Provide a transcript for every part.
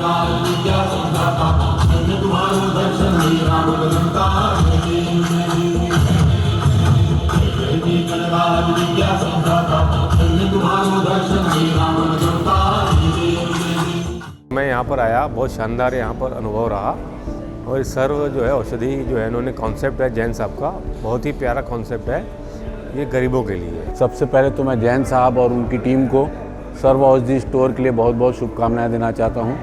मैं यहाँ पर आया, बहुत शानदार यहाँ पर अनुभव रहा। और सर्व जो है औषधि जो है इन्होंने कॉन्सेप्ट है जैन साहब का, बहुत ही प्यारा कॉन्सेप्ट है, ये गरीबों के लिए। सबसे पहले तो मैं जैन साहब और उनकी टीम को सर्व औषधि स्टोर के लिए बहुत बहुत शुभकामनाएं देना चाहता हूँ।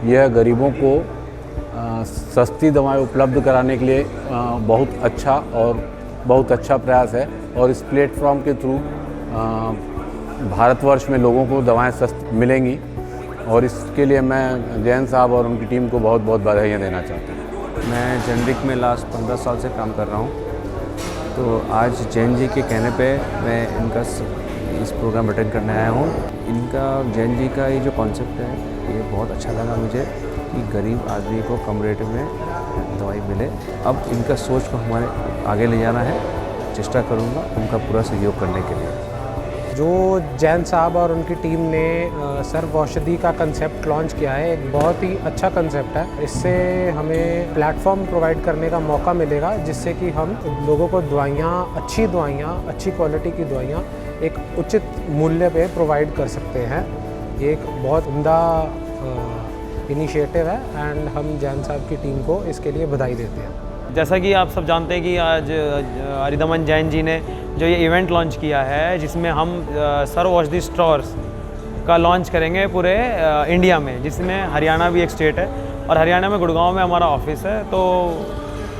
यह गरीबों को सस्ती दवाएं उपलब्ध कराने के लिए बहुत अच्छा प्रयास है और इस प्लेटफॉर्म के थ्रू भारतवर्ष में लोगों को दवाएं सस्ती मिलेंगी और इसके लिए मैं जैन साहब और उनकी टीम को बहुत बहुत बधाइयाँ देना चाहता हूँ। मैं जेनरिक में लास्ट 15 साल से काम कर रहा हूँ, तो आज जैन जी के कहने पे मैं इनका इस प्रोग्राम अटेंड करने आया हूँ। इनका जैन जी का ये जो कॉन्सेप्ट है ये बहुत अच्छा लगा मुझे कि गरीब आदमी को कम रेट में दवाई मिले। अब इनका सोच को हमारे आगे ले जाना है, चेष्टा करूँगा उनका पूरा सहयोग करने के लिए। जो जैन साहब और उनकी टीम ने सर्व औषधि का कंसेप्ट लॉन्च किया है, एक बहुत ही अच्छा कंसेप्ट है। इससे हमें प्लेटफॉर्म प्रोवाइड करने का मौका मिलेगा जिससे कि हम लोगों को अच्छी क्वालिटी की दवाइयाँ एक उचित मूल्य पे प्रोवाइड कर सकते हैं। ये एक बहुत उम्दा इनिशिएटिव है एंड हम जैन साहब की टीम को इसके लिए बधाई देते हैं। जैसा कि आप सब जानते हैं कि आज अरिदमन जैन जी ने जो ये इवेंट लॉन्च किया है, जिसमें हम सर्व औषधि स्टोर्स का लॉन्च करेंगे पूरे इंडिया में, जिसमें हरियाणा भी एक स्टेट है और हरियाणा में गुड़गांव में हमारा ऑफिस है। तो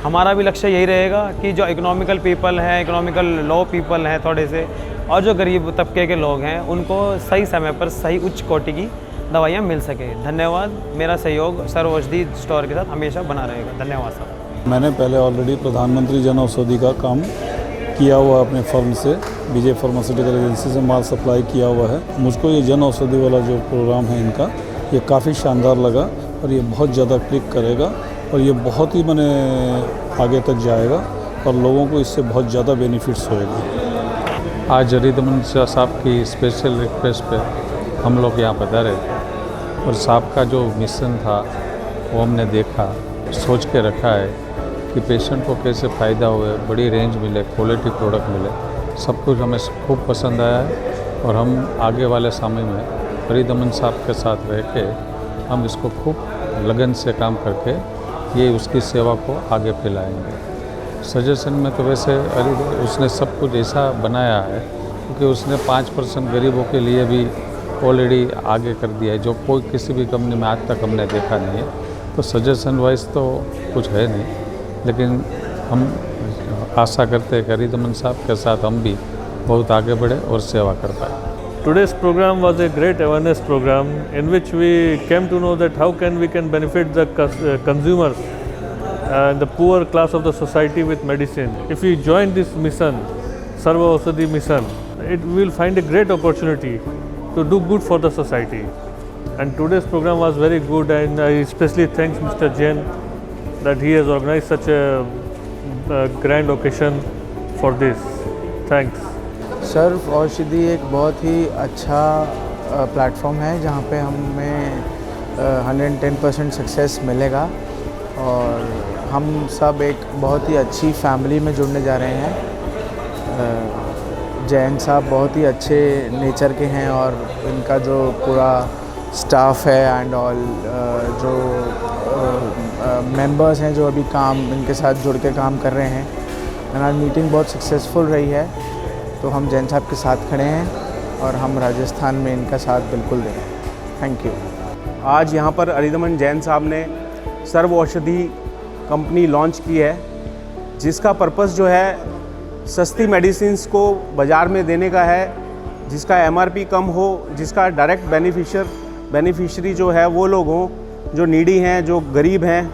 हमारा भी लक्ष्य यही रहेगा कि जो इकोनॉमिकल पीपल हैं, इकोनॉमिकल लो पीपल हैं थोड़े से, और जो गरीब तबके के लोग हैं, उनको सही समय पर सही उच्च कोटि की दवाइयाँ मिल सके। धन्यवाद। मेरा सहयोग सर्व औषधि स्टोर के साथ हमेशा बना रहेगा। धन्यवाद सर। मैंने पहले ऑलरेडी प्रधानमंत्री जन औषधि का काम किया हुआ अपने फर्म से, विजय फार्मास्यूटिकल एजेंसी से माल सप्लाई किया हुआ है। मुझको ये जन औषधि वाला जो प्रोग्राम है इनका, ये काफ़ी शानदार लगा और ये बहुत ज़्यादा क्लिक करेगा और ये बहुत ही आगे तक जाएगा और लोगों को इससे बहुत ज़्यादा बेनिफिट्स होएगा। आज अरिदमन साहब की स्पेशल रिक्वेस्ट पे हम लोग यहाँ पधारे और साहब का जो मिशन था वो हमने देखा, सोच के रखा है कि पेशेंट को कैसे फ़ायदा हुए, बड़ी रेंज मिले, क्वालिटी प्रोडक्ट मिले। सब कुछ हमें खूब पसंद आया है और हम आगे वाले समय में अरिदमन साहब के साथ रह के हम इसको खूब लगन से काम करके ये उसकी सेवा को आगे फैलाएंगे। सजेशन में तो वैसे उसने सब कुछ ऐसा बनाया है क्योंकि उसने 5% गरीबों के लिए भी ऑलरेडी आगे कर दिया है, जो कोई किसी भी कंपनी में आज तक हमने देखा नहीं है। तो सजेशन वाइज तो कुछ है नहीं, लेकिन हम आशा करते हैं कि अरिदमन साहब के साथ हम भी बहुत आगे बढ़े और सेवा कर पाए। Today's program was a great awareness program in which we came to know that how we can benefit the consumers and the poor class of the society with medicine. If we join this mission, Sarva Aushadhi mission, it will find a great opportunity to do good for the society. And today's program was very good, and I especially thank Mr. Jain that he has organized such a grand occasion for this. Thanks. सर्व औषधि एक बहुत ही अच्छा platform है जहाँ पे हमें 110% success मिलेगा और हम सब एक बहुत ही अच्छी फैमिली में जुड़ने जा रहे हैं। जैन साहब बहुत ही अच्छे नेचर के हैं और इनका जो पूरा स्टाफ है एंड ऑल जो मेंबर्स हैं जो अभी इनके साथ जुड़ के काम कर रहे हैं, एंड आज मीटिंग बहुत सक्सेसफुल रही है। तो हम जैन साहब के साथ खड़े हैं और हम राजस्थान में इनका साथ बिल्कुल दें। Thank you. आज यहाँ पर अरिदमन जैन साहब ने सर्व औषधि कंपनी लॉन्च की है, जिसका पर्पस जो है सस्ती मेडिसिन्स को बाज़ार में देने का है, जिसका MRP कम हो, जिसका डायरेक्ट बेनिफिशरी जो है वो लोग हों जो नीडी हैं, जो गरीब हैं,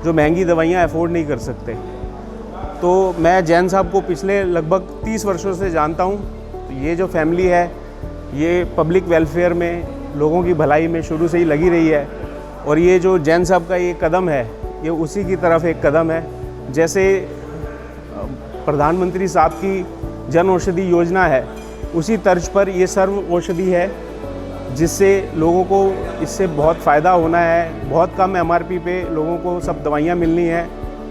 जो महंगी दवाइयाँ अफोर्ड नहीं कर सकते। तो मैं जैन साहब को पिछले लगभग 30 वर्षों से जानता हूँ। तो ये जो फैमिली है ये पब्लिक वेलफेयर में, लोगों की भलाई में शुरू से ही लगी रही है और ये जो जैन साहब का ये कदम है ये उसी की तरफ एक कदम है। जैसे प्रधानमंत्री साहब की जन औषधि योजना है, उसी तर्ज पर ये सर्व औषधि है जिससे लोगों को इससे बहुत फ़ायदा होना है। बहुत कम MRP पे लोगों को सब दवाइयाँ मिलनी हैं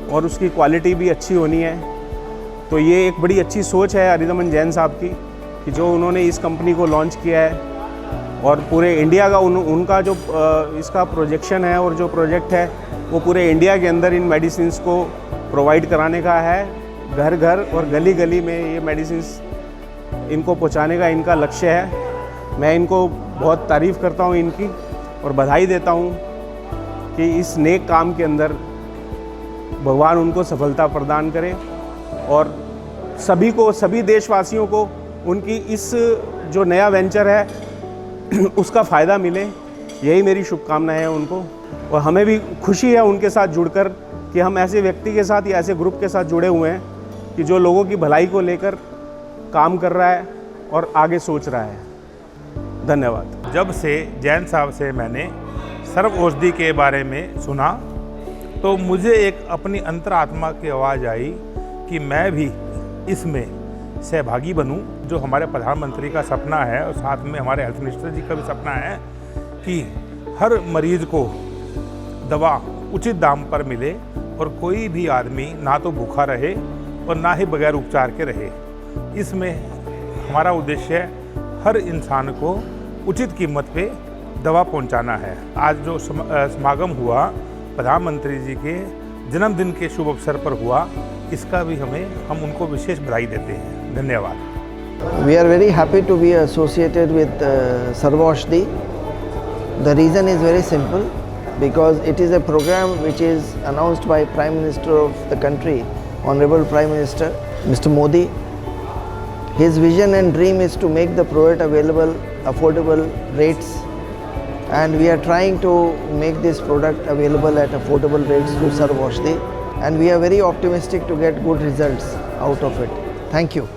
और उसकी क्वालिटी भी अच्छी होनी है। तो ये एक बड़ी अच्छी सोच है अरिदमन जैन साहब की कि जो उन्होंने इस कंपनी को लॉन्च किया है और पूरे इंडिया का उनका जो इसका प्रोजेक्शन है और जो प्रोजेक्ट है वो पूरे इंडिया के अंदर इन मेडिसिन्स को प्रोवाइड कराने का है। घर घर और गली गली में ये मेडिसिन्स इनको पहुंचाने का इनका लक्ष्य है। मैं इनको बहुत तारीफ़ करता हूँ इनकी और बधाई देता हूँ कि इस नेक काम के अंदर भगवान उनको सफलता प्रदान करे और सभी देशवासियों को उनकी इस जो नया वेंचर है उसका फ़ायदा मिले, यही मेरी शुभकामनाएं हैं उनको। और हमें भी खुशी है उनके साथ जुड़कर कि हम ऐसे व्यक्ति के साथ या ऐसे ग्रुप के साथ जुड़े हुए हैं कि जो लोगों की भलाई को लेकर काम कर रहा है और आगे सोच रहा है। धन्यवाद। जब से जैन साहब से मैंने सर्व औषधि के बारे में सुना तो मुझे एक अपनी अंतरात्मा की आवाज़ आई कि मैं भी इसमें सहभागी बनूं। जो हमारे प्रधानमंत्री का सपना है और साथ में हमारे हेल्थ मिनिस्टर जी का भी सपना है कि हर मरीज को दवा उचित दाम पर मिले और कोई भी आदमी ना तो भूखा रहे और ना ही बगैर उपचार के रहे। इसमें हमारा उद्देश्य है हर इंसान को उचित कीमत पे दवा पहुंचाना है। आज जो समागम हुआ प्रधानमंत्री जी के जन्मदिन के शुभ अवसर पर हुआ, इसका भी हम उनको विशेष बधाई देते हैं। धन्यवाद। We are very happy to be associated with Sarva Aushadhi. The reason is very simple, because it is a program which is announced by Prime Minister of the country, Honorable Prime Minister Mr. Modi. His vision and dream is to make the product available affordable rates, and we are trying to make this product available at affordable rates through Sarva Aushadhi, and we are very optimistic to get good results out of it. Thank you.